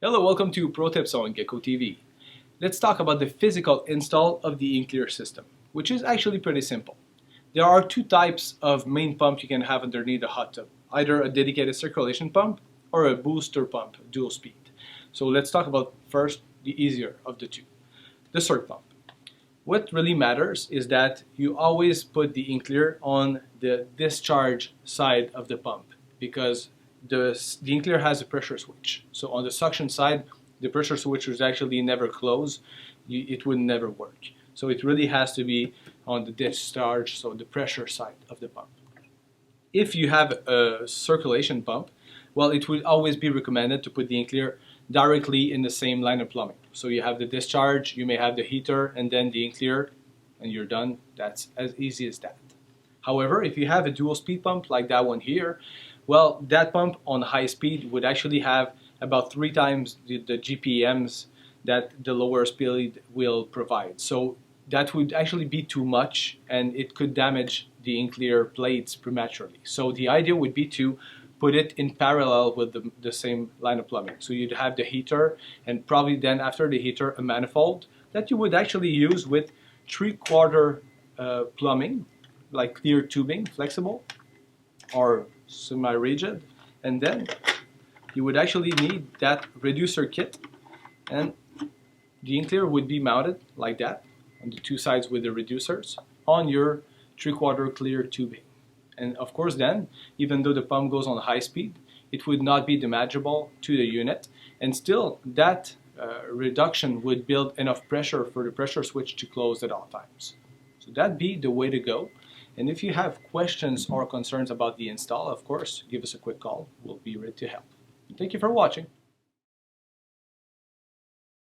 Hello, welcome to Pro Tips on Gecko TV. Let's talk about the physical install of the in.clear system, which is actually pretty simple. There are two types of main pump you can have underneath the hot tub, either a dedicated circulation pump or a booster pump, dual speed. So let's talk about first the easier of the two, the circ pump. What really matters is that you always put the in.clear on the discharge side of the pump because the in.clear has a pressure switch. So on the suction side, the pressure switch is actually never closed. It would never work. So it really has to be on the discharge, so the pressure side of the pump. If you have a circulation pump, well, it would always be recommended to put the in.clear directly in the same line of plumbing. So you have the discharge, you may have the heater, and then the in.clear, and you're done. That's as easy as that. However, if you have a dual speed pump like that one here, well, that pump on high speed would actually have about 3 times the GPMs that the lower speed will provide. So that would actually be too much and it could damage the in.clear plates prematurely. So the idea would be to put it in parallel with the same line of plumbing. So you'd have the heater and probably then after the heater a manifold that you would actually use with 3/4 plumbing, like clear tubing, flexible or semi-rigid, and then you would actually need that reducer kit, and the in.clear would be mounted like that on the two sides with the reducers on your 3/4 clear tubing. And of course then, even though the pump goes on high speed, it would not be damageable to the unit, and still that reduction would build enough pressure for the pressure switch to close at all times. So that'd be the way to go. And if you have questions or concerns about the install, of course, give us a quick call. We'll be ready to help. Thank you for watching.